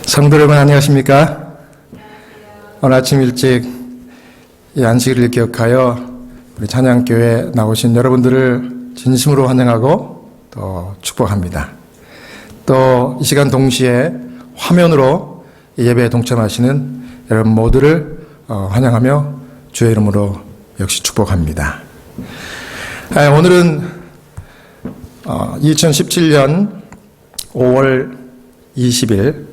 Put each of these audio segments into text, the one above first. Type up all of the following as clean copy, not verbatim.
성도 여러분 안녕하십니까? 오늘 아침 일찍 이 안식일을 기억하여 우리 찬양교회에 나오신 여러분들을 진심으로 환영하고 또 축복합니다. 또 이 시간 동시에 화면으로 예배에 동참하시는 여러분 모두를 환영하며 주의 이름으로 역시 축복합니다. 오늘은 2017년 5월 20일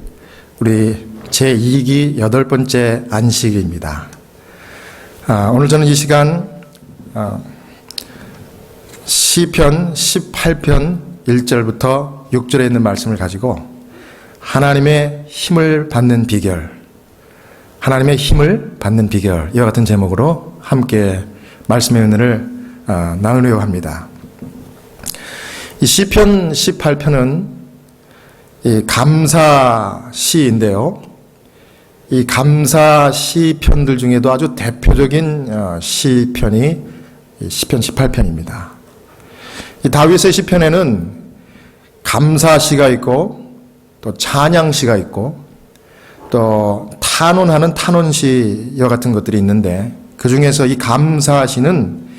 우리 제2기 8번째 안식일입니다. 오늘 저는 이 시간 시편 18편 1절부터 6절에 있는 말씀을 가지고 하나님의 힘을 받는 비결, 하나님의 힘을 받는 비결, 이와 같은 제목으로 함께 말씀의 은혜를 나누려고 합니다. 이 시편 18편은 이 감사 시인데요. 이 감사 시편들 중에도 아주 대표적인 시편이 시편 18편입니다. 이 다윗의 시편에는 감사시가 있고 또 찬양시가 있고 또 탄원하는 탄원시 이와 같은 것들이 있는데 그 중에서 이 감사시는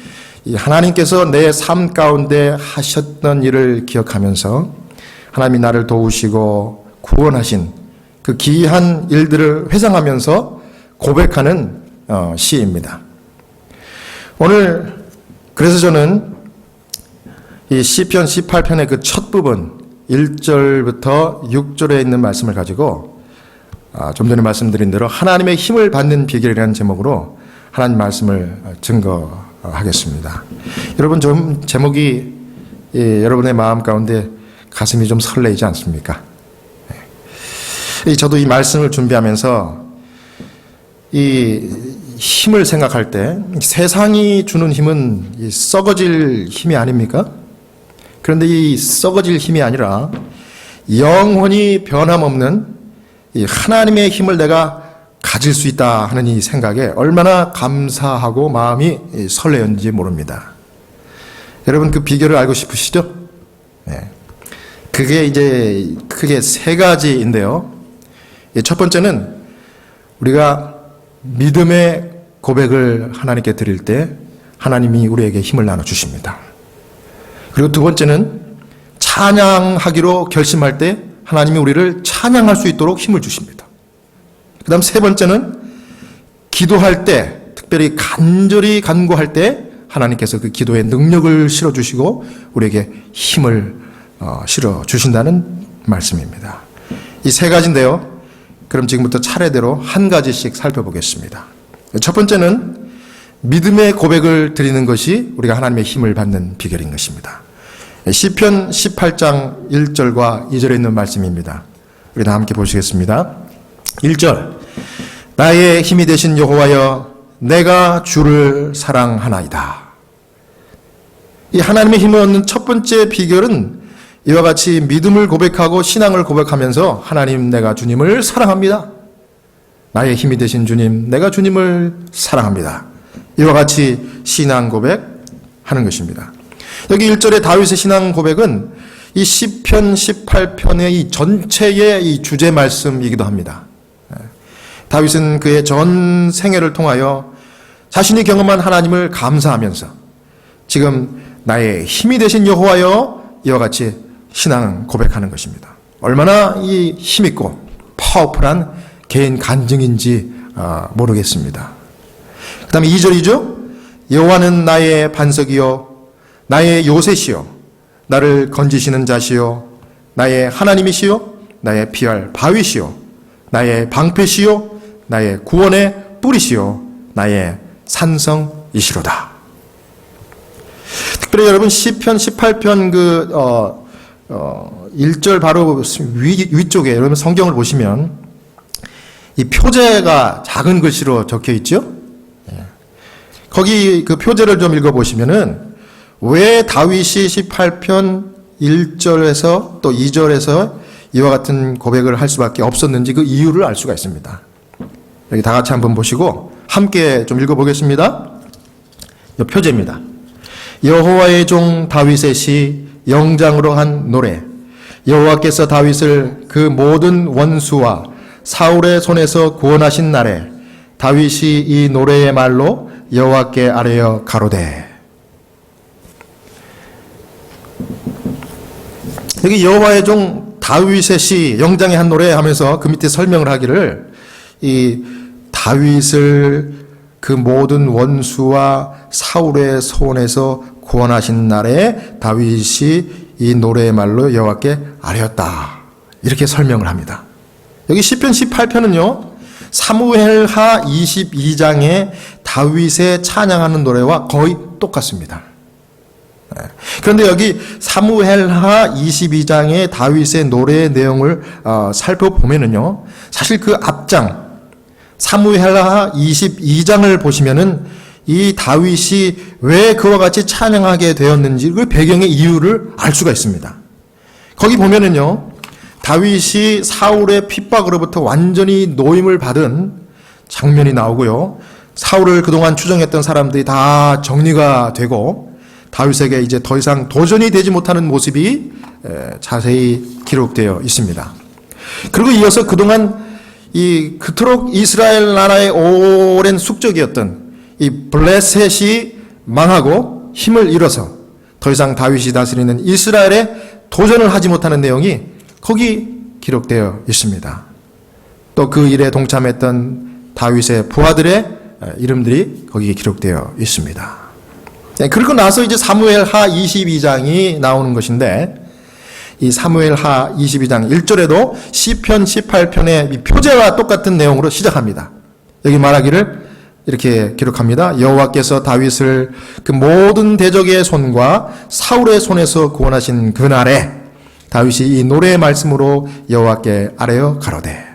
이 하나님께서 내 삶 가운데 하셨던 일을 기억하면서 하나님이 나를 도우시고 구원하신 그 기이한 일들을 회상하면서 고백하는 시입니다. 오늘 그래서 저는 이 시편 18편의 그 첫 부분 1절부터 6절에 있는 말씀을 가지고 좀 전에 말씀드린 대로 하나님의 힘을 받는 비결이라는 제목으로 하나님 말씀을 증거하겠습니다. 여러분 좀 제목이 여러분의 마음 가운데 가슴이 좀 설레이지 않습니까? 저도 이 말씀을 준비하면서 이 힘을 생각할 때 세상이 주는 힘은 이 썩어질 힘이 아닙니까? 그런데 이 썩어질 힘이 아니라 영원히 변함없는 이 하나님의 힘을 내가 가질 수 있다 하는 이 생각에 얼마나 감사하고 마음이 설레었는지 모릅니다. 여러분 그 비결을 알고 싶으시죠? 네. 그게 이제 크게 세 가지인데요. 첫 번째는 우리가 믿음의 고백을 하나님께 드릴 때 하나님이 우리에게 힘을 나눠주십니다. 그리고 두 번째는 찬양하기로 결심할 때 하나님이 우리를 찬양할 수 있도록 힘을 주십니다. 그 다음 세 번째는 기도할 때, 특별히 간절히 간구할 때 하나님께서 그 기도에 능력을 실어주시고 우리에게 힘을 실어주신다는 말씀입니다. 이 세 가지인데요. 그럼 지금부터 차례대로 한 가지씩 살펴보겠습니다. 첫 번째는 믿음의 고백을 드리는 것이 우리가 하나님의 힘을 받는 비결인 것입니다. 시편 18장 1절과 2절에 있는 말씀입니다. 우리 다 함께 보시겠습니다. 1절 나의 힘이 되신 여호와여 내가 주를 사랑하나이다. 이 하나님의 힘을 얻는 첫 번째 비결은 이와 같이 믿음을 고백하고 신앙을 고백하면서 하나님 내가 주님을 사랑합니다. 나의 힘이 되신 주님 내가 주님을 사랑합니다. 이와 같이 신앙 고백하는 것입니다. 여기 1절의 다윗의 신앙 고백은 이 시편 18편의 이 전체의 이 주제 말씀이기도 합니다. 다윗은 그의 전 생애를 통하여 자신이 경험한 하나님을 감사하면서 지금 나의 힘이 되신 여호와여 이와 같이 신앙 고백하는 것입니다. 얼마나 이 힘있고 파워풀한 개인 간증인지 모르겠습니다. 그 다음에 2절이죠. 여호와는 나의 반석이요 나의 요새시요 나를 건지시는 자시요 나의 하나님이시요 나의 피할 바위시요 나의 방패시요 나의 구원의 뿌리시요 나의 산성이시로다. 특별히 여러분 시편 18편 1절 바로 위쪽에 여러분 성경을 보시면 이 표제가 작은 글씨로 적혀 있죠. 거기 그 표제를 좀 읽어보시면은 왜 다윗이 18편 1절에서 또 2절에서 이와 같은 고백을 할 수밖에 없었는지 그 이유를 알 수가 있습니다. 여기 다 같이 한번 보시고 함께 좀 읽어보겠습니다. 이 표제입니다. 여호와의 종 다윗의 시 영장으로 한 노래. 여호와께서 다윗을 그 모든 원수와 사울의 손에서 구원하신 날에 다윗이 이 노래의 말로 여호와께 아뢰어 가로되. 여기 여호와의 종 다윗의 시 영장의 한 노래 하면서 그 밑에 설명을 하기를, 이 다윗을 그 모든 원수와 사울의 손에서 구원하신 날에 다윗이 이 노래의 말로 여호와께 아뢰었다, 이렇게 설명을 합니다. 여기 시편 18편은요 사무엘하 22장의 다윗의 찬양하는 노래와 거의 똑같습니다. 그런데 여기 사무엘하 22장의 다윗의 노래의 내용을 살펴보면은요, 사실 그 앞장 사무엘하 22장을 보시면은 이 다윗이 왜 그와 같이 찬양하게 되었는지 그 배경의 이유를 알 수가 있습니다. 거기 보면은요, 다윗이 사울의 핍박으로부터 완전히 노임을 받은 장면이 나오고요, 사울을 그동안 추종했던 사람들이 다 정리가 되고 다윗에게 이제 더 이상 도전이 되지 못하는 모습이 자세히 기록되어 있습니다. 그리고 이어서 그동안 그토록 이스라엘 나라의 오랜 숙적이었던 이 블레셋이 망하고 힘을 잃어서 더 이상 다윗이 다스리는 이스라엘에 도전을 하지 못하는 내용이 거기 기록되어 있습니다. 또 그 일에 동참했던 다윗의 부하들의 이름들이 거기에 기록되어 있습니다. 그리고 나서 이제 사무엘하 22장이 나오는 것인데, 이 사무엘하 22장 1절에도 시편 18편의 표제와 똑같은 내용으로 시작합니다. 여기 말하기를 이렇게 기록합니다. 여호와께서 다윗을 그 모든 대적의 손과 사울의 손에서 구원하신 그날에 다윗이 이 노래의 말씀으로 여호와께 아뢰어 가로되.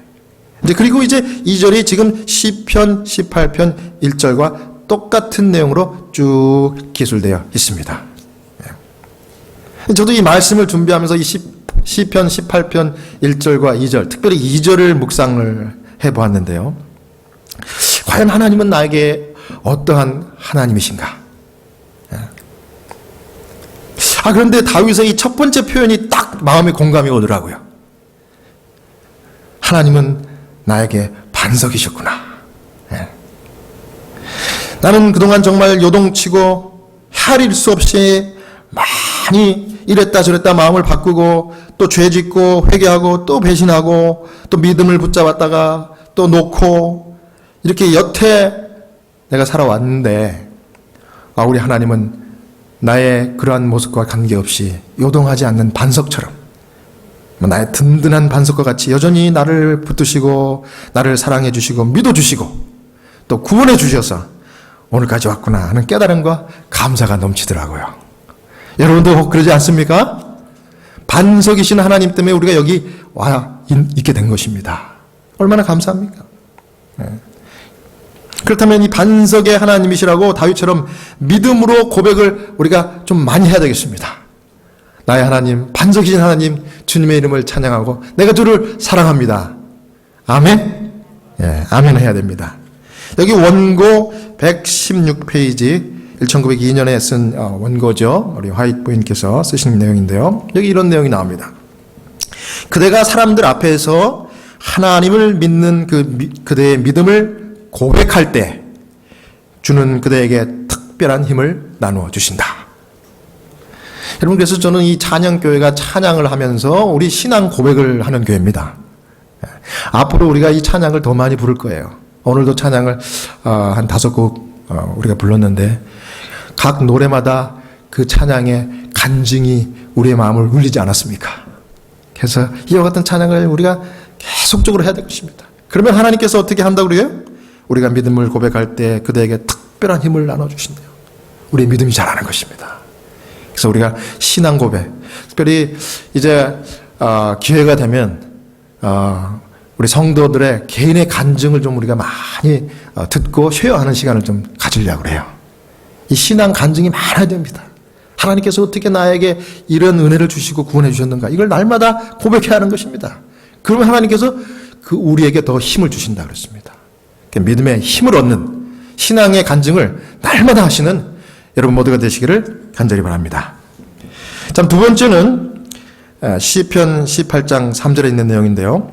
그리고 이제 2절이 지금 시편 18편 1절과 똑같은 내용으로 쭉 기술되어 있습니다. 저도 이 말씀을 준비하면서 이 시편 18편 1절과 2절, 특별히 2절을 묵상을 해보았는데요. 과연 하나님은 나에게 어떠한 하나님이신가? 그런데 다윗의 이 첫 번째 표현이 딱 마음에 공감이 오더라고요. 하나님은 나에게 반석이셨구나. 나는 그동안 정말 요동치고 헤아릴 수 없이 많이 이랬다 저랬다 마음을 바꾸고 또 죄짓고 회개하고 또 배신하고 또 믿음을 붙잡았다가 또 놓고 이렇게 여태 내가 살아왔는데, 우리 하나님은 나의 그러한 모습과 관계없이 요동하지 않는 반석처럼, 나의 든든한 반석과 같이 여전히 나를 붙드시고 나를 사랑해 주시고 믿어 주시고 또 구원해 주셔서 오늘까지 왔구나 하는 깨달음과 감사가 넘치더라고요. 여러분도 혹 그러지 않습니까? 반석이신 하나님 때문에 우리가 여기 와 있게 된 것입니다. 얼마나 감사합니까? 그렇다면 이 반석의 하나님이시라고 다윗처럼 믿음으로 고백을 우리가 좀 많이 해야 되겠습니다. 나의 하나님, 반석이신 하나님, 주님의 이름을 찬양하고 내가 주를 사랑합니다. 아멘? 아멘 해야 됩니다. 여기 원고 116페이지 1902년에 쓴 원고죠. 우리 화이트 부인께서 쓰신 내용인데요. 여기 이런 내용이 나옵니다. 그대가 사람들 앞에서 하나님을 믿는 그대의 믿음을 고백할 때 주는 그대에게 특별한 힘을 나누어 주신다. 여러분, 그래서 저는 이 찬양교회가 찬양을 하면서 우리 신앙 고백을 하는 교회입니다. 앞으로 우리가 이 찬양을 더 많이 부를 거예요. 오늘도 찬양을 한 5곡 우리가 불렀는데 각 노래마다 그 찬양의 간증이 우리의 마음을 울리지 않았습니까? 그래서 이와 같은 찬양을 우리가 계속적으로 해야 될 것입니다. 그러면 하나님께서 어떻게 한다고 그래요? 우리가 믿음을 고백할 때 그대에게 특별한 힘을 나눠주신대요. 우리의 믿음이 자라는 것입니다. 그래서 우리가 신앙 고백, 특별히 이제 기회가 되면 우리 성도들의 개인의 간증을 좀 우리가 많이 듣고 쉐어하는 시간을 좀 가지려고 그래요. 이 신앙 간증이 많아야 됩니다. 하나님께서 어떻게 나에게 이런 은혜를 주시고 구원해 주셨는가, 이걸 날마다 고백해야 하는 것입니다. 그러면 하나님께서 우리에게 더 힘을 주신다 그랬습니다. 믿음의 힘을 얻는 신앙의 간증을 날마다 하시는 여러분 모두가 되시기를 간절히 바랍니다. 참, 두 번째는 시편 18장 3절에 있는 내용인데요.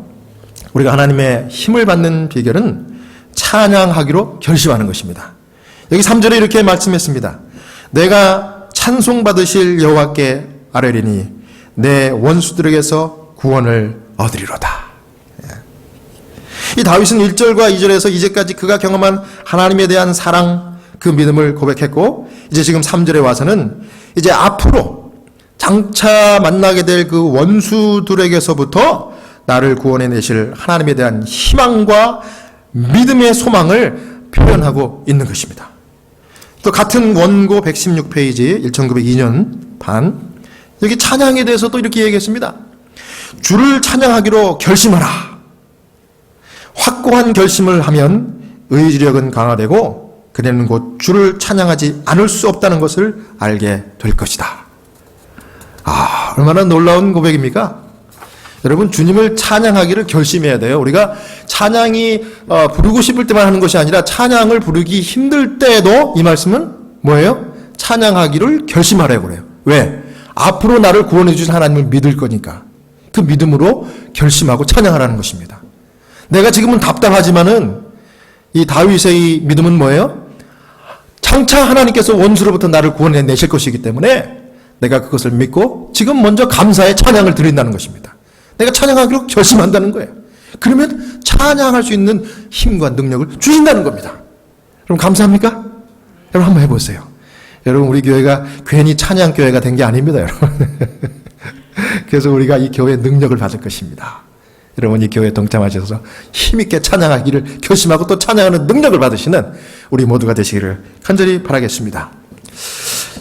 우리가 하나님의 힘을 받는 비결은 찬양하기로 결심하는 것입니다. 여기 3절에 이렇게 말씀했습니다. 내가 찬송받으실 여호와께 아뢰리니 내 원수들에게서 구원을 얻으리로다. 이 다윗은 1절과 2절에서 이제까지 그가 경험한 하나님에 대한 사랑, 그 믿음을 고백했고, 이제 지금 3절에 와서는 이제 앞으로 장차 만나게 될 그 원수들에게서부터 나를 구원해 내실 하나님에 대한 희망과 믿음의 소망을 표현하고 있는 것입니다. 또 같은 원고 116페이지 1902년 반, 여기 찬양에 대해서도 이렇게 얘기했습니다. 주를 찬양하기로 결심하라. 확고한 결심을 하면 의지력은 강화되고 그대는 곧 주를 찬양하지 않을 수 없다는 것을 알게 될 것이다. 얼마나 놀라운 고백입니까? 여러분, 주님을 찬양하기를 결심해야 돼요. 우리가 찬양이 부르고 싶을 때만 하는 것이 아니라 찬양을 부르기 힘들 때에도 이 말씀은 뭐예요? 찬양하기를 결심하라고 그래요. 왜? 앞으로 나를 구원해 주신 하나님을 믿을 거니까. 그 믿음으로 결심하고 찬양하라는 것입니다. 내가 지금은 답답하지만은 이 다윗의 이 믿음은 뭐예요? 장차 하나님께서 원수로부터 나를 구원해 내실 것이기 때문에 내가 그것을 믿고 지금 먼저 감사의 찬양을 드린다는 것입니다. 내가 찬양하기로 결심한다는 거예요. 그러면 찬양할 수 있는 힘과 능력을 주신다는 겁니다. 여러분, 감사합니까? 여러분, 한번 해보세요. 여러분, 우리 교회가 괜히 찬양 교회가 된 게 아닙니다, 여러분. 그래서 우리가 이 교회의 능력을 받을 것입니다. 여러분, 이 교회에 동참하셔서 힘있게 찬양하기를 결심하고 또 찬양하는 능력을 받으시는 우리 모두가 되시기를 간절히 바라겠습니다.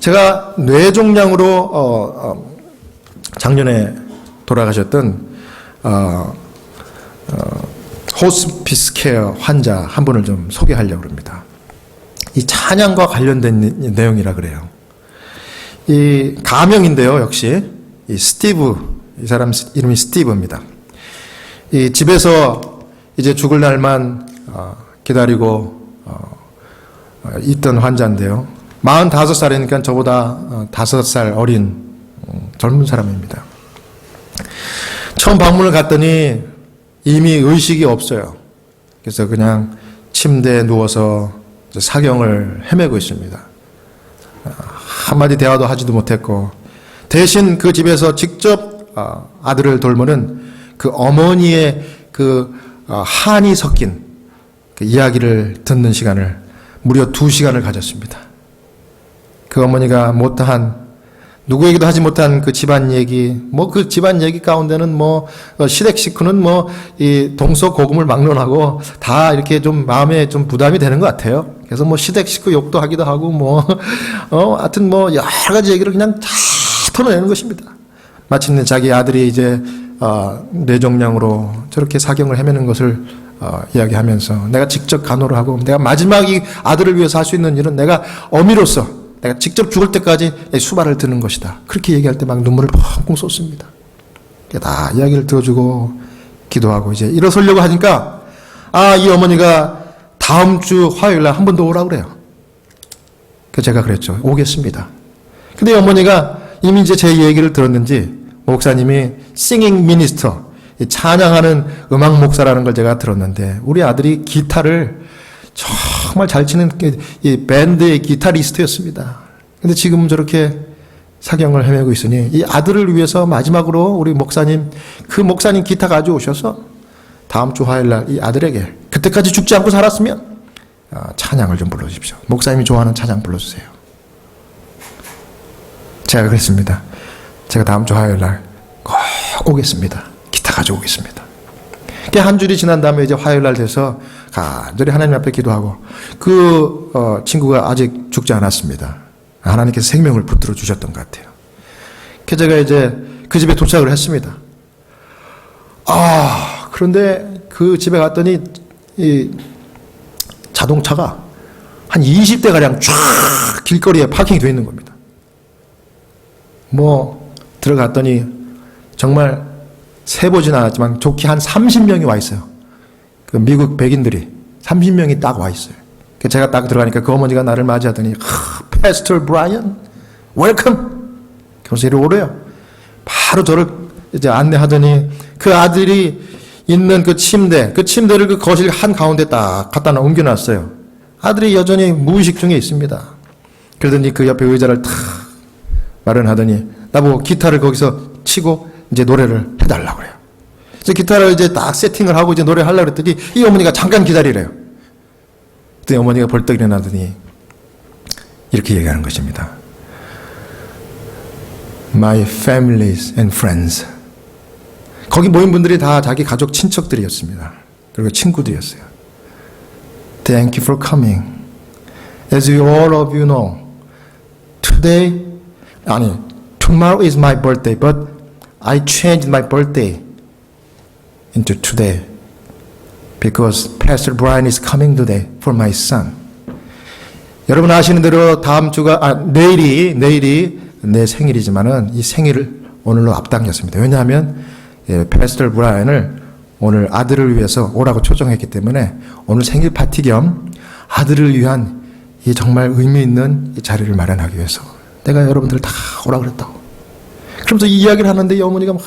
제가 뇌종양으로 작년에 돌아가셨던 호스피스 케어 환자 한 분을 좀 소개하려고 합니다. 이 찬양과 관련된 내용이라 그래요. 이 가명인데요, 역시 이 스티브, 이 사람 이름이 스티브입니다. 이 집에서 이제 죽을 날만 기다리고 있던 환자인데요. 45살이니까 저보다 5살 어린 젊은 사람입니다. 처음 방문을 갔더니 이미 의식이 없어요. 그래서 그냥 침대에 누워서 사경을 헤매고 있습니다. 한마디 대화도 하지도 못했고, 대신 그 집에서 직접 아들을 돌보는 그 어머니의 그 한이 섞인 그 이야기를 듣는 시간을 무려 2시간을 가졌습니다. 그 어머니가 못한, 누구에게도 하지 못한 그 집안 얘기, 그 집안 얘기 가운데는 시댁 식구는 이 동서고금을 막론하고 다 이렇게 좀 마음에 좀 부담이 되는 것 같아요. 그래서 시댁 식구 욕도 하기도 하고 하여튼 여러 가지 얘기를 그냥 다 털어내는 것입니다. 마침내 자기 아들이 이제 뇌종양으로 저렇게 사경을 헤매는 것을 이야기하면서 내가 직접 간호를 하고 내가 마지막 이 아들을 위해서 할 수 있는 일은 내가 어미로서 내가 직접 죽을 때까지 수발을 드는 것이다. 그렇게 얘기할 때 막 눈물을 펑펑 쏟습니다. 다 이야기를 들어주고 기도하고 이제 일어서려고 하니까 이 어머니가 다음 주 화요일 날 한 번 더 오라고 그래요. 그래서 제가 그랬죠. 오겠습니다. 근데 이 어머니가 이미 이제 제 얘기를 들었는지 목사님이 싱잉 미니스터, 찬양하는 음악 목사라는 걸 제가 들었는데 우리 아들이 기타를 정말 잘 치는 이 밴드의 기타리스트였습니다. 근데 지금 저렇게 사경을 헤매고 있으니 이 아들을 위해서 마지막으로 우리 목사님, 그 목사님 기타 가져오셔서 다음 주 화요일 날 이 아들에게 그때까지 죽지 않고 살았으면 찬양을 좀 불러주십시오. 목사님이 좋아하는 찬양 불러주세요. 제가 그랬습니다. 제가 다음 주 화요일 날 꼭 오겠습니다. 기타 가져오겠습니다. 한 주일이 지난 다음에 이제 화요일 날 돼서 간절히 하나님 앞에 기도하고 그 친구가 아직 죽지 않았습니다. 하나님께서 생명을 붙들어 주셨던 것 같아요. 그래서 제가 이제 그 집에 도착을 했습니다. 그런데 그 집에 갔더니 이 자동차가 한 20대가량 쫙 길거리에 파킹이 되어 있는 겁니다. 들어갔더니 정말 세보진 않았지만 좋게 한 30명이 와 있어요. 그 미국 백인들이 30명이 딱 와 있어요. 제가 딱 들어가니까 그 어머니가 나를 맞이하더니 Pastor Brian, welcome. 그래서 이리 오래요. 바로 저를 이제 안내하더니 그 아들이 있는 그 침대를 그 거실 한 가운데 딱 갖다 옮겨놨어요. 아들이 여전히 무의식 중에 있습니다. 그러더니 그 옆에 의자를 탁 마련하더니 나보고 기타를 거기서 치고 이제 노래를 해달라고 그래요. 그래서 기타를 이제 딱 세팅을 하고 이제 노래하려고 그랬더니 이 어머니가 잠깐 기다리래요. 그랬더니 어머니가 벌떡 일어나더니 이렇게 얘기하는 것입니다. My families and friends. 거기 모인 분들이 다 자기 가족 친척들이었습니다. 그리고 친구들이었어요. Thank you for coming. As you all of you know, tomorrow is my birthday, but I changed my birthday into today because Pastor Brian is coming today for my son. 여러분 아시는 대로 내일이 내 생일이지만은 이 생일을 오늘로 앞당겼습니다. 왜냐하면 패스터 브라이언을 오늘 아들을 위해서 오라고 초청했기 때문에 오늘 생일 파티 겸 아들을 위한 이 정말 의미 있는 이 자리를 마련하기 위해서 내가 여러분들 다 오라고 그랬다고. 그러면서 이 이야기를 하는데 이 어머니가 막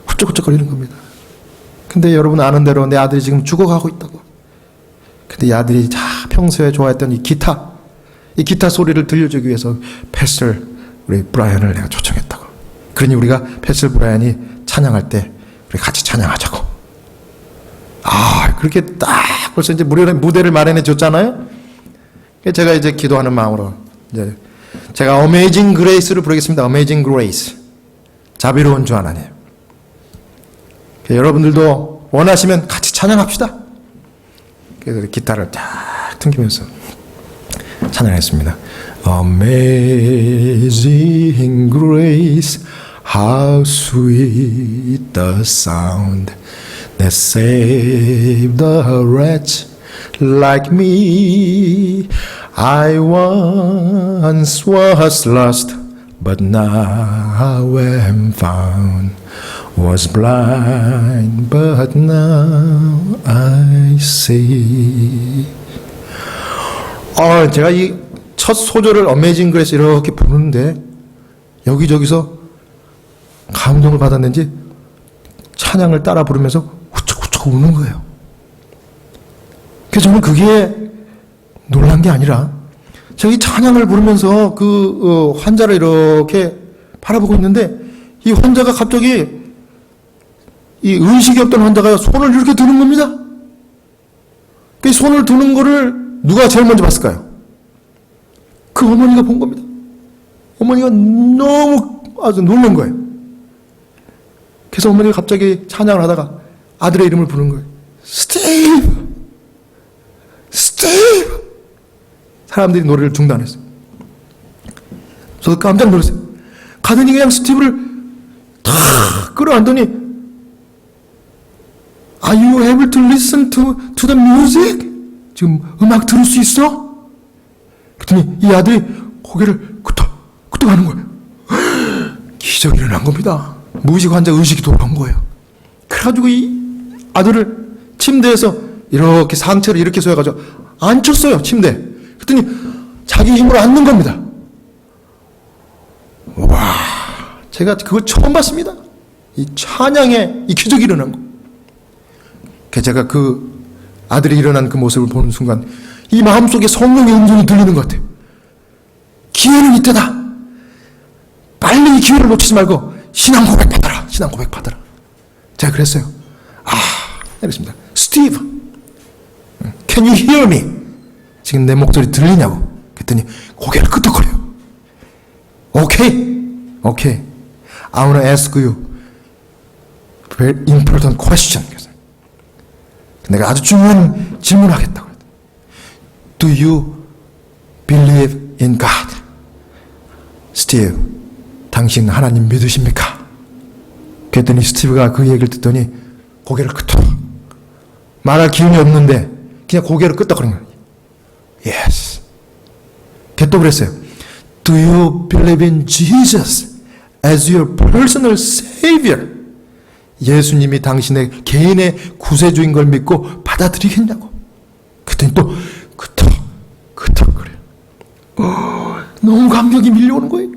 훌쩍훌쩍거리는 겁니다. 근데 여러분 아는 대로 내 아들이 지금 죽어가고 있다고. 근데 이 아들이 평소에 좋아했던 이 기타 소리를 들려주기 위해서 패스터 우리 브라이언을 내가 초청했다고. 그러니 우리가 패스터 브라이언이 찬양할 때 우리 같이 찬양하자고. 그렇게 딱 벌써 이제 무대를 마련해 줬잖아요. 제가 이제 기도하는 마음으로 이제 제가 Amazing Grace를 부르겠습니다. Amazing Grace. 자비로운 주 하나님. 여러분들도 원하시면 같이 찬양합시다. 그래서 기타를 딱 튕기면서 찬양했습니다. Amazing grace, how sweet the sound that saved a wretch like me. I once was lost, but now am found. Was blind, but now I see. 제가 이 첫 소절을 어메이징 그레이스 이렇게 부르는데 여기저기서 감동을 받았는지 찬양을 따라 부르면서 후쩍후쩍 우는 거예요. 그래서 저는 그게 놀란 게 아니라 제가 이 찬양을 부르면서 그 환자를 이렇게 바라보고 있는데 이 환자가 갑자기 이 의식이 없던 환자가 손을 이렇게 드는 겁니다. 그 손을 드는 거를 누가 제일 먼저 봤을까요? 그 어머니가 본 겁니다. 어머니가 너무 아주 놀란 거예요. 그래서 어머니가 갑자기 찬양을 하다가 아들의 이름을 부르는 거예요. 스티브! 스티브! 사람들이 노래를 중단했어요. 저도 깜짝 놀랐어요. 가더니 그냥 스티브를 탁 끌어안더니 Are you able to listen to the music? 지금 음악 들을 수 있어? 그랬더니 이 아들이 고개를 끄덕 하는 거예요. 기적이 일어난 겁니다. 무의식 환자 의식이 돌아온 거예요. 그래가지고 이 아들을 침대에서 이렇게 상체를 이렇게 쏘여가지고 앉혔어요. 침대에. 그랬더니 자기 힘으로 앉는 겁니다. 와, 제가 그걸 처음 봤습니다. 이 찬양에 이 기적이 일어난 거. 제가 그 아들이 일어난 그 모습을 보는 순간 이 마음속에 성령의 음성이 들리는 것 같아요. 기회는 이때다. 빨리 이 기회를 놓치지 말고 신앙 고백 받아라. 신앙 고백 받아라. 제가 그랬어요. 그랬습니다. 스티브, can you hear me? 지금 내 목소리 들리냐고. 그랬더니 고개를 끄덕거려요. Okay. I want to ask you a very important question. 내가 아주 중요한 질문을 하겠다고. Do you believe in God? 스티브, 당신 하나님 믿으십니까? 그랬더니 스티브가 그 얘기를 듣더니 고개를 끄덕. 말할 기운이 없는데 그냥 고개를 끄덕거리는 거예요. Yes. 걔 또 그랬어요. Do you believe in Jesus as your personal savior? 예수님이 당신의 개인의 구세주인 걸 믿고 받아들이겠냐고. 그랬더니 또 그래요. 너무 감격이 밀려오는 거예요.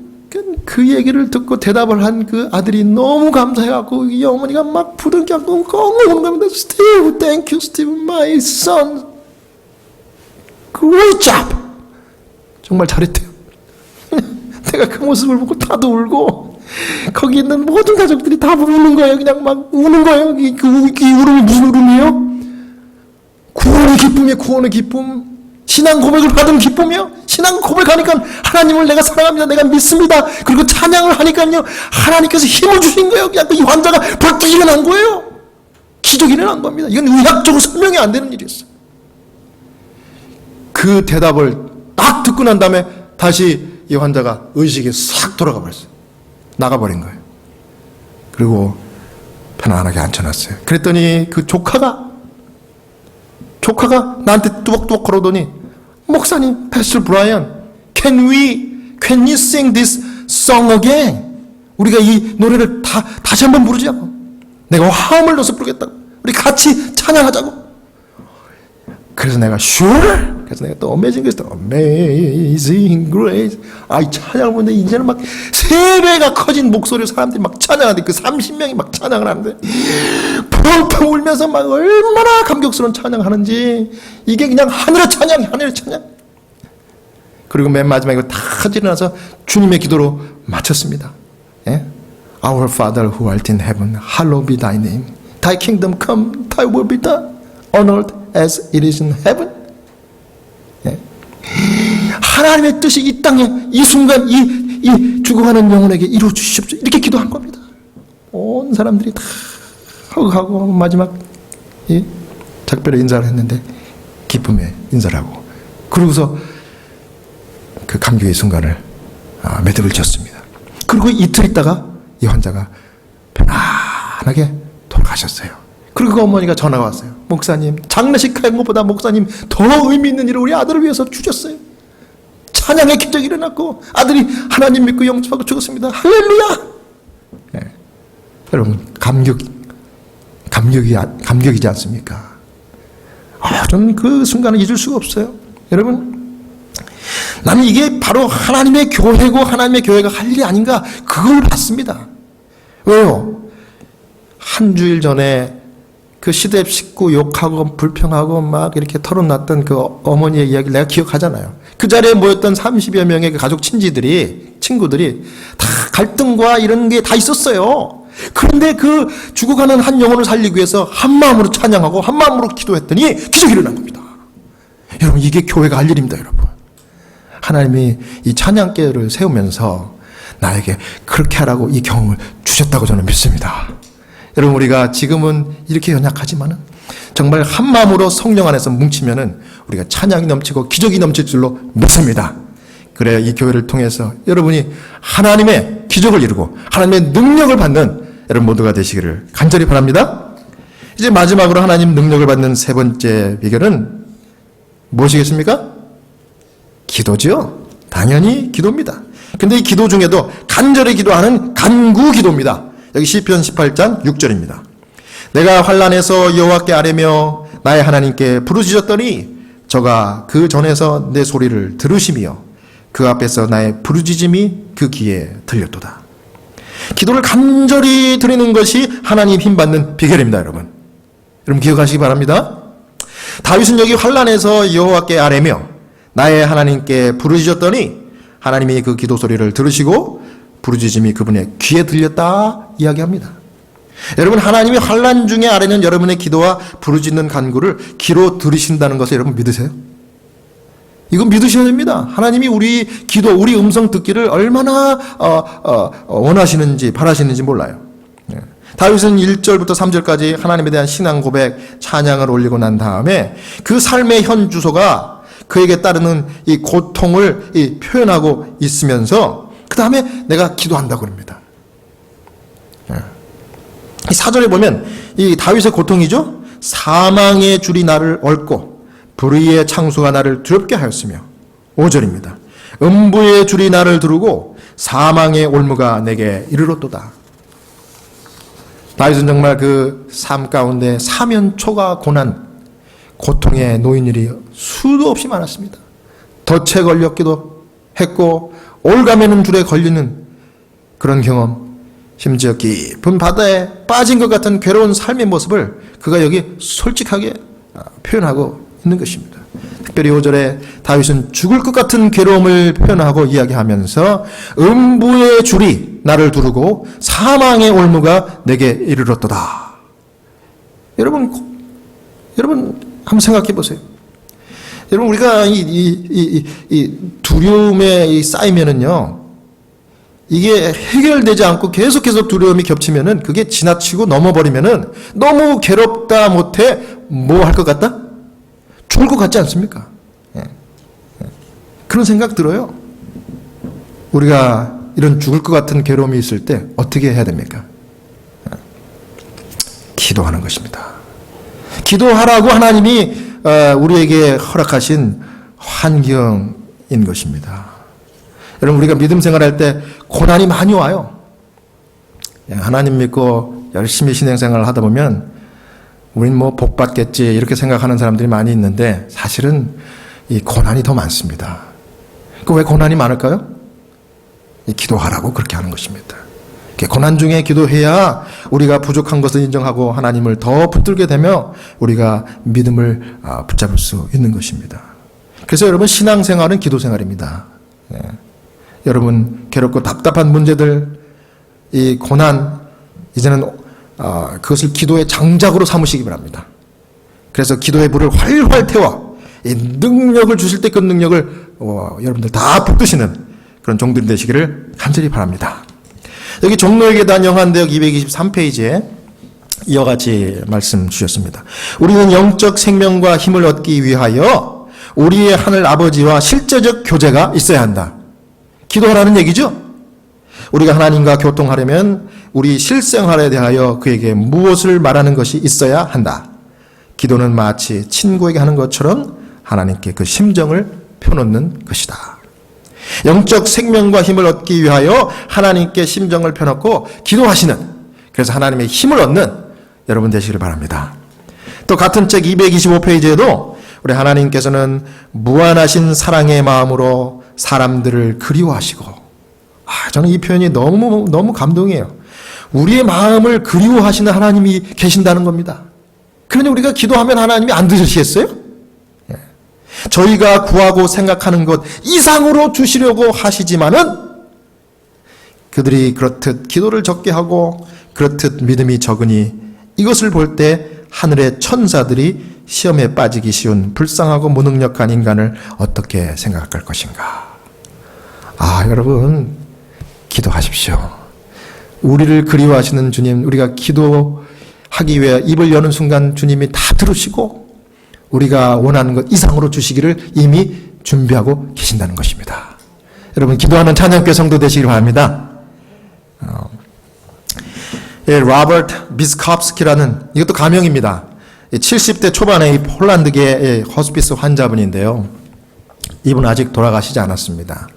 그 얘기를 듣고 대답을 한 그 아들이 너무 감사해갖고 이 어머니가 막 부둥켜 안고 엉엉 우는 겁니다. Steve, thank you, Steve, my son. Great job. 정말 잘했대요. 내가 그 모습을 보고 다도 울고 거기 있는 모든 가족들이 다 우는 거예요. 그냥 막 우는 거예요. 이 울음이 무슨 울음이에요? 구원의 기쁨이에요. 구원의 기쁨. 신앙 고백을 받은 기쁨이요. 신앙 고백하니까 하나님을 내가 사랑합니다. 내가 믿습니다. 그리고 찬양을 하니까요. 하나님께서 힘을 주신 거예요. 그냥 이 환자가 벌떡 일어난 거예요. 기적이 일어난 겁니다. 이건 의학적으로 설명이 안 되는 일이었어요. 그 대답을 딱 듣고 난 다음에 다시 이 환자가 의식이 싹 돌아가 버렸어요. 나가버린 거예요. 그리고 편안하게 앉혀놨어요. 그랬더니 그 조카가 나한테 뚜벅뚜벅 걸어오더니 목사님, 패스터 브라이언, can you sing this song again? 우리가 이 노래를 다시 한번 부르자고. 내가 화음을 넣어서 부르겠다고. 우리 같이 찬양하자고. 그래서 내가 sure. 그래서 내가 또 Amazing Grace, Amazing Grace. 이 찬양을 보는데 이제는 막 3배가 커진 목소리로 사람들이 막 찬양하는데 그 30명이 막 찬양을 하는데 펑펑 울면서 막 얼마나 감격스러운 찬양하는지 이게 그냥 하늘의 찬양. 그리고 맨 마지막에 다 일어나서 주님의 기도로 마쳤습니다. 예? Our Father who art in heaven, hallowed be thy name. Thy kingdom come, thy will be done on earth as it is in heaven. 예? 하나님의 뜻이 이 땅에 이 순간 이 죽어가는 영혼에게 이루어 주십시오. 이렇게 기도한 겁니다. 온 사람들이 다 하고 마지막 작별의 인사를 했는데 기쁨의 인사를 하고 그러고서 그 감격의 순간을 매듭을 쳤습니다. 그리고 이틀 있다가 이 환자가 편안하게 돌아가셨어요. 그리고 그 어머니가 전화가 왔어요. 목사님, 장례식 하는 것보다 목사님 더 의미 있는 일을 우리 아들을 위해서 주셨어요. 찬양의 기적이 일어났고 아들이 하나님 믿고 영접하고 죽었습니다. 할렐루야. 네. 여러분 감격이지 않습니까? 저는 그 순간을 잊을 수가 없어요. 여러분, 나는 이게 바로 하나님의 교회고 하나님의 교회가 할 일이 아닌가 그걸 봤습니다. 왜요? 한 주일 전에 그 시댁 식구 욕하고 불평하고 막 이렇게 털어놨던 그 어머니의 이야기를 내가 기억하잖아요. 그 자리에 모였던 30여 명의 그 가족 친구들이 다 갈등과 이런 게 다 있었어요. 그런데 그 죽어가는 한 영혼을 살리기 위해서 한 마음으로 찬양하고 한 마음으로 기도했더니 기적이 일어난 겁니다. 여러분, 이게 교회가 할 일입니다. 여러분, 하나님이 이 찬양계를 세우면서 나에게 그렇게 하라고 이 경험을 주셨다고 저는 믿습니다. 여러분, 우리가 지금은 이렇게 연약하지만은 정말 한 마음으로 성령 안에서 뭉치면은 우리가 찬양이 넘치고 기적이 넘칠 줄로 믿습니다. 그래야 이 교회를 통해서 여러분이 하나님의 기적을 이루고 하나님의 능력을 받는 여러분 모두가 되시기를 간절히 바랍니다. 이제 마지막으로 하나님 능력을 받는 세 번째 비결은 무엇이겠습니까? 기도죠. 당연히 기도입니다. 근데 이 기도 중에도 간절히 기도하는 간구 기도입니다. 여기 시편 18장 6절입니다. 내가 환난에서 여호와께 아뢰며 나의 하나님께 부르짖었더니 저가 그 전에서 내 소리를 들으시며 그 앞에서 나의 부르짖음이 그 귀에 들렸도다. 기도를 간절히 드리는 것이 하나님 힘받는 비결입니다. 여러분 기억하시기 바랍니다. 다윗은 여기 환난에서 여호와께 아뢰며 나의 하나님께 부르짖었더니 하나님이 그 기도 소리를 들으시고 부르짖음이 그분의 귀에 들렸다 이야기합니다. 여러분, 하나님이 환난 중에 아뢰는 여러분의 기도와 부르짖는 간구를 귀로 들으신다는 것을 여러분 믿으세요? 이건 믿으셔야 됩니다. 하나님이 우리 기도, 우리 음성 듣기를 얼마나 원하시는지 바라시는지 몰라요. 다윗은 1절부터 3절까지 하나님에 대한 신앙 고백, 찬양을 올리고 난 다음에 그 삶의 현 주소가 그에게 따르는 이 고통을 표현하고 있으면서 그 다음에 내가 기도한다고 합니다. 이 4절에 보면 이 다윗의 고통이죠. 사망의 줄이 나를 얽고 불의의 창수가 나를 두렵게 하였으며 5절입니다. 음부의 줄이 나를 두르고 사망의 올무가 내게 이르렀도다. 다윗은 정말 그 삶 가운데 사면초가 고난, 고통에 놓인 일이 수도 없이 많았습니다. 덫에 걸렸기도 했고 올가매는 줄에 걸리는 그런 경험, 심지어 깊은 바다에 빠진 것 같은 괴로운 삶의 모습을 그가 여기 솔직하게 표현하고 있는 것입니다. 특별히 5절에 다윗은 죽을 것 같은 괴로움을 표현하고 이야기하면서 음부의 줄이 나를 두르고 사망의 올무가 내게 이르렀도다. 여러분 한번 생각해 보세요. 여러분 우리가 이 두려움에 쌓이면은요, 이게 해결되지 않고 계속해서 두려움이 겹치면은 그게 지나치고 넘어버리면은 너무 괴롭다 못해 뭐 할 것 같다? 죽을 것 같지 않습니까? 그런 생각 들어요. 우리가 이런 죽을 것 같은 괴로움이 있을 때 어떻게 해야 됩니까? 기도하는 것입니다. 기도하라고 하나님이 우리에게 허락하신 환경인 것입니다. 여러분 우리가 믿음 생활할 때 고난이 많이 와요. 하나님 믿고 열심히 신앙생활을 하다 보면 우린 뭐 복 받겠지 이렇게 생각하는 사람들이 많이 있는데 사실은 이 고난이 더 많습니다. 그 왜 고난이 많을까요? 기도하라고 그렇게 하는 것입니다. 고난 중에 기도해야 우리가 부족한 것을 인정하고 하나님을 더 붙들게 되며 우리가 믿음을 붙잡을 수 있는 것입니다. 그래서 여러분 신앙생활은 기도생활입니다. 여러분 괴롭고 답답한 문제들, 이 고난, 이제는 그것을 기도의 장작으로 삼으시기 바랍니다. 그래서 기도의 불을 활활 태워 이 능력을 주실 때 그 능력을 여러분들 다 붙드시는 그런 종들이 되시기를 간절히 바랍니다. 여기 종로의 계단 영한대역 223페이지에 이와 같이 말씀 주셨습니다. 우리는 영적 생명과 힘을 얻기 위하여 우리의 하늘 아버지와 실제적 교제가 있어야 한다. 기도하라는 얘기죠. 우리가 하나님과 교통하려면 우리 실생활에 대하여 그에게 무엇을 말하는 것이 있어야 한다. 기도는 마치 친구에게 하는 것처럼 하나님께 그 심정을 펴놓는 것이다. 영적 생명과 힘을 얻기 위하여 하나님께 심정을 펴놓고 기도하시는, 그래서 하나님의 힘을 얻는 여러분 되시기를 바랍니다. 또 같은 책 225페이지에도 우리 하나님께서는 무한하신 사랑의 마음으로 사람들을 그리워하시고, 저는 이 표현이 너무 감동이에요. 우리의 마음을 그리워하시는 하나님이 계신다는 겁니다. 그러니 우리가 기도하면 하나님이 안 들으시겠어요? 저희가 구하고 생각하는 것 이상으로 주시려고 하시지만은 그들이 그렇듯 기도를 적게 하고 그렇듯 믿음이 적으니 이것을 볼 때 하늘의 천사들이 시험에 빠지기 쉬운 불쌍하고 무능력한 인간을 어떻게 생각할 것인가. 여러분 기도하십시오. 우리를 그리워하시는 주님, 우리가 기도하기 위해 입을 여는 순간 주님이 다 들으시고 우리가 원하는 것 이상으로 주시기를 이미 준비하고 계신다는 것입니다. 여러분 기도하는 찬양교 성도 되시기를 바랍니다. 로버트 비스캅스키라는, 이것도 가명입니다. 70대 초반의 이 폴란드계 호스피스 환자분인데요. 이분 아직 돌아가시지 않았습니다.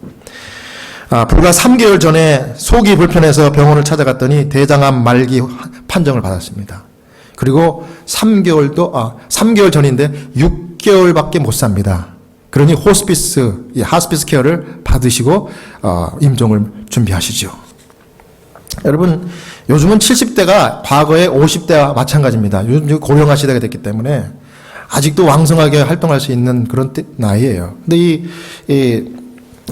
불과 3개월 전에 속이 불편해서 병원을 찾아갔더니 대장암 말기 판정을 받았습니다. 그리고 3개월 전인데 6개월밖에 못 삽니다. 그러니 하스피스 케어를 받으시고 임종을 준비하시죠. 여러분 요즘은 70대가 과거의 50대와 마찬가지입니다. 요즘 고령화 시대가 됐기 때문에 아직도 왕성하게 활동할 수 있는 그런 나이예요. 근데 이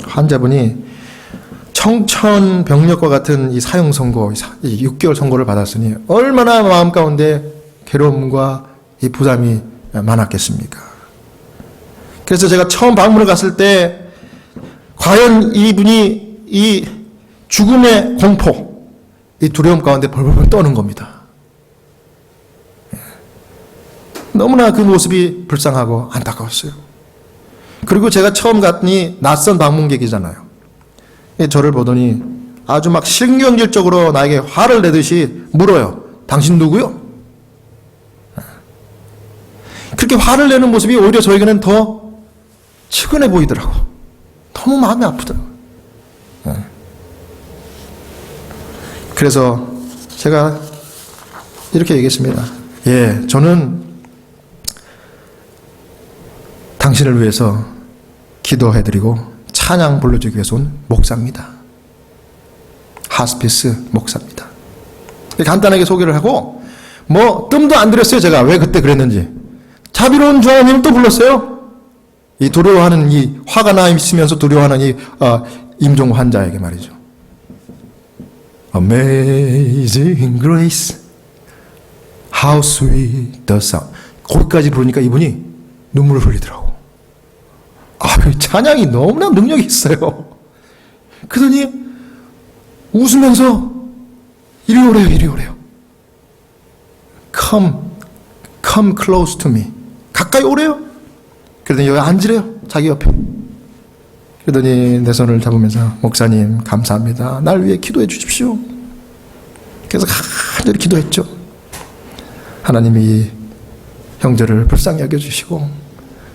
환자분이 청천벽력과 같은 이 사형 선고, 6개월 선고를 받았으니 얼마나 마음 가운데 괴로움과 이 부담이 많았겠습니까? 그래서 제가 처음 방문을 갔을 때 과연 이분이 이 죽음의 공포, 이 두려움 가운데 벌벌 떠는 겁니다. 너무나 그 모습이 불쌍하고 안타까웠어요. 그리고 제가 처음 갔더니 낯선 방문객이잖아요. 저를 보더니 아주 막 신경질적으로 나에게 화를 내듯이 물어요. 당신 누구요? 그렇게 화를 내는 모습이 오히려 저에게는 더 측은해 보이더라고. 너무 마음이 아프더라고. 그래서 제가 이렇게 얘기했습니다. 저는 당신을 위해서 기도해드리고 찬양 불러주기 위해서 온 목사입니다. 하스피스 목사입니다. 간단하게 소개를 하고 뭐 뜸도 안 들였어요. 제가 왜 그때 그랬는지. 자비로운 주 하나님을 또 불렀어요. 이 두려워하는, 이 화가 나 있으면서 두려워하는 이 임종 환자에게 말이죠. Amazing Grace, How Sweet the Sound. 거기까지 부르니까 이분이 눈물을 흘리더라고. 찬양이 너무나 능력이 있어요. 그러더니 웃으면서 이리 오래요, 이리 오래요. Come close to me. 가까이 오래요. 그러더니 여기 앉으래요, 자기 옆에. 그러더니 내 손을 잡으면서 목사님 감사합니다. 날 위해 기도해 주십시오. 그래서 간절히 기도했죠. 하나님이 이 형제를 불쌍히 여겨주시고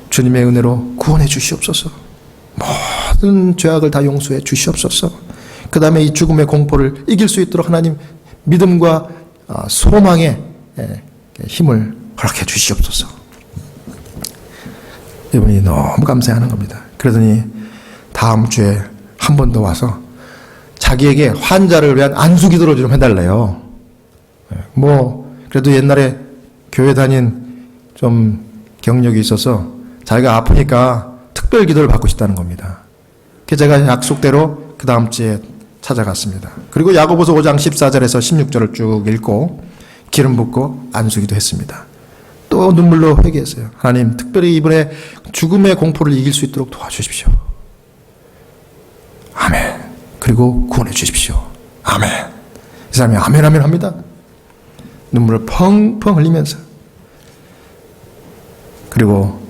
주님의 은혜로 구원해 주시옵소서. 모든 죄악을 다 용서해 주시옵소서. 그 다음에 이 죽음의 공포를 이길 수 있도록 하나님 믿음과 소망의 힘을 허락해 주시옵소서. 이분이 너무 감사해하는 겁니다. 그러더니 다음 주에 한 번 더 와서 자기에게 환자를 위한 안수기도를 좀 해달래요. 뭐 그래도 옛날에 교회 다닌 좀 경력이 있어서 자기가 아프니까 특별 기도를 받고 싶다는 겁니다. 그래서 제가 약속대로 그 다음 주에 찾아갔습니다. 그리고 야고보서 5장 14절에서 16절을 쭉 읽고 기름 붓고 안수기도 했습니다. 또 눈물로 회개했어요. 하나님, 특별히 이번에 죽음의 공포를 이길 수 있도록 도와주십시오. 아멘. 그리고 구원해 주십시오. 아멘. 이 사람이 아멘 아멘 합니다. 눈물을 펑펑 흘리면서. 그리고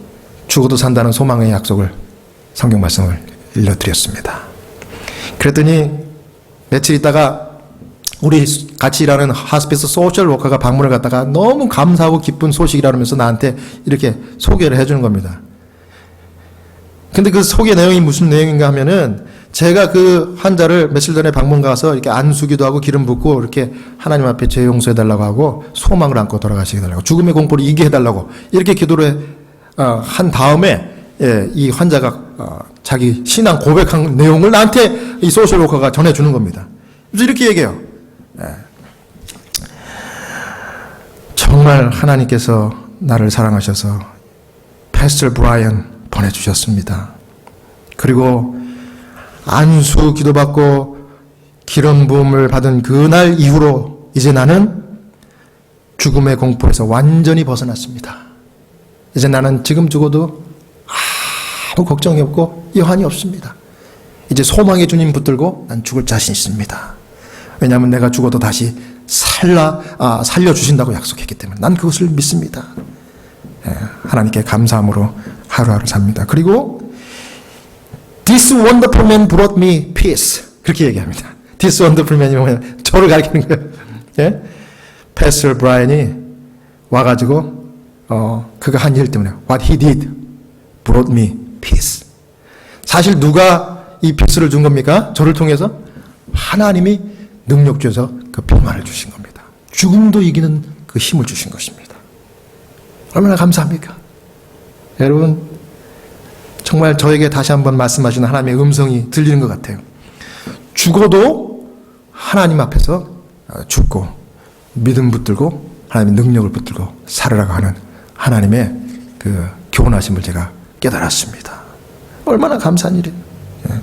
죽어도 산다는 소망의 약속을, 성경 말씀을 일러드렸습니다. 그랬더니 며칠 있다가 우리 같이 일하는 하스피스 소셜 워커가 방문을 갔다가 너무 감사하고 기쁜 소식이라면서 나한테 이렇게 소개를 해주는 겁니다. 근데 그 소개 내용이 무슨 내용인가 하면은 제가 그 환자를 며칠 전에 방문 가서 이렇게 안수기도 하고 기름 붓고 이렇게 하나님 앞에 죄 용서해달라고 하고 소망을 안고 돌아가시게 해달라고, 죽음의 공포를 이기게 해달라고 이렇게 기도를 한 다음에 이 환자가 자기 신앙 고백한 내용을 나한테 이 소셜 워커가 전해주는 겁니다. 그래서 이렇게 얘기해요. 정말 하나님께서 나를 사랑하셔서 패스터 브라이언 보내주셨습니다. 그리고 안수 기도받고 기름 부음을 받은 그날 이후로 이제 나는 죽음의 공포에서 완전히 벗어났습니다. 이제 나는 지금 죽어도 아무 걱정이 없고 여한이 없습니다. 이제 소망의 주님 붙들고 난 죽을 자신 있습니다. 왜냐하면 내가 죽어도 다시 살려주신다고 약속했기 때문에 난 그것을 믿습니다. 하나님께 감사함으로 하루하루 삽니다. 그리고 This wonderful man brought me peace. 그렇게 얘기합니다. This wonderful man이 뭐냐? 저를 가리키는 거예요. 예? 패스터 브라이언이 와가지고 그가 한 일 때문에 What he did brought me peace. 사실 누가 이 peace를 준 겁니까? 저를 통해서 하나님이 능력 주셔서 그 평안을 주신 겁니다. 죽음도 이기는 그 힘을 주신 것입니다. 얼마나 감사합니까? 여러분, 정말 저에게 다시 한번 말씀하시는 하나님의 음성이 들리는 것 같아요. 죽어도 하나님 앞에서 죽고 믿음 붙들고 하나님의 능력을 붙들고 살으라고 하는 하나님의 그 교훈하심을 제가 깨달았습니다. 얼마나 감사한 일이에요. 예.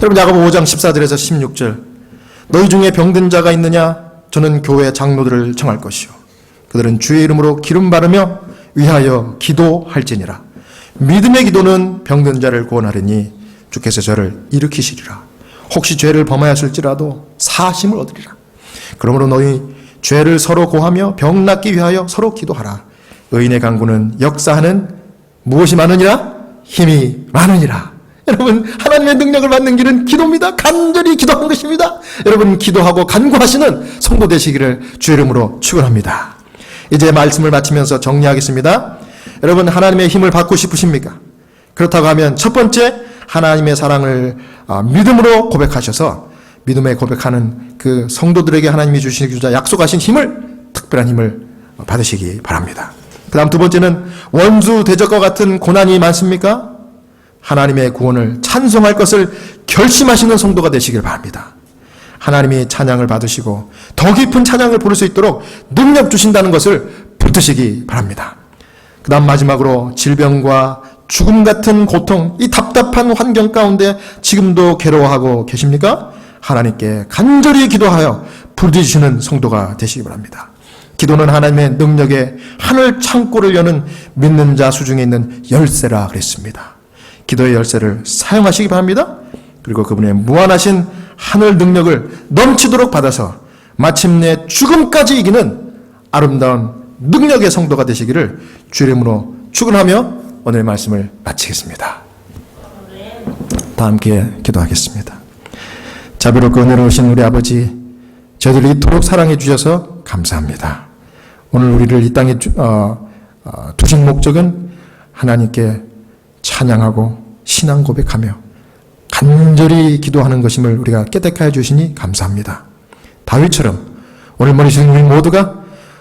여러분, 야고보 5장 14절에서 16절, 너희 중에 병든 자가 있느냐? 저는 교회 장로들을 청할 것이요, 그들은 주의 이름으로 기름 바르며 위하여 기도할지니라. 믿음의 기도는 병든 자를 구원하리니 주께서 저를 일으키시리라. 혹시 죄를 범하였을지라도 사심을 얻으리라. 그러므로 너희 죄를 서로 고하며 병 낫기 위하여 서로 기도하라. 의인의 간구는 역사하는 무엇이 많으니라? 힘이 많으니라. 여러분, 하나님의 능력을 받는 길은 기도입니다. 간절히 기도하는 것입니다. 여러분, 기도하고 간구하시는 성도 되시기를 주 이름으로 축원합니다. 이제 말씀을 마치면서 정리하겠습니다. 여러분, 하나님의 힘을 받고 싶으십니까? 그렇다고 하면 첫 번째, 하나님의 사랑을 믿음으로 고백하셔서 믿음에 고백하는 그 성도들에게 하나님이 주시고자 약속하신 힘을, 특별한 힘을 받으시기 바랍니다. 그 다음 두 번째는 원수 대적과 같은 고난이 많습니까? 하나님의 구원을 찬송할 것을 결심하시는 성도가 되시길 바랍니다. 하나님이 찬양을 받으시고 더 깊은 찬양을 부를 수 있도록 능력 주신다는 것을 붙드시기 바랍니다. 그 다음 마지막으로 질병과 죽음 같은 고통, 이 답답한 환경 가운데 지금도 괴로워하고 계십니까? 하나님께 간절히 기도하여 부르짖으시는 성도가 되시기 바랍니다. 기도는 하나님의 능력의 하늘 창고를 여는 믿는 자 수중에 있는 열쇠라 그랬습니다. 기도의 열쇠를 사용하시기 바랍니다. 그리고 그분의 무한하신 하늘 능력을 넘치도록 받아서 마침내 죽음까지 이기는 아름다운 능력의 성도가 되시기를 주의 이름으로 축원하며 오늘 말씀을 마치겠습니다. 다 함께 기도하겠습니다. 자비롭고 은혜로우신 우리 아버지, 저희들을 이토록 사랑해 주셔서 감사합니다. 오늘 우리를 이 땅에 두신 목적은 하나님께 찬양하고 신앙 고백하며 간절히 기도하는 것임을 우리가 깨닫게 해 주시니 감사합니다. 다윗처럼 오늘 머리신 우리 모두가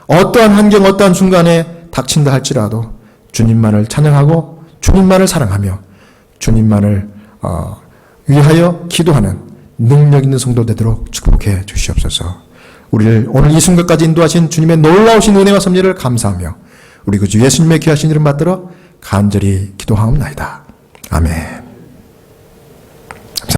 어떠한 환경, 어떠한 순간에 닥친다 할지라도 주님만을 찬양하고 주님만을 사랑하며 주님만을 위하여 기도하는 능력 있는 성도 되도록 축복해 주시옵소서. 우리를 오늘 이 순간까지 인도하신 주님의 놀라우신 은혜와 섭리를 감사하며 우리 구주 예수님의 귀하신 이름 받들어 간절히 기도하옵나이다. 아멘.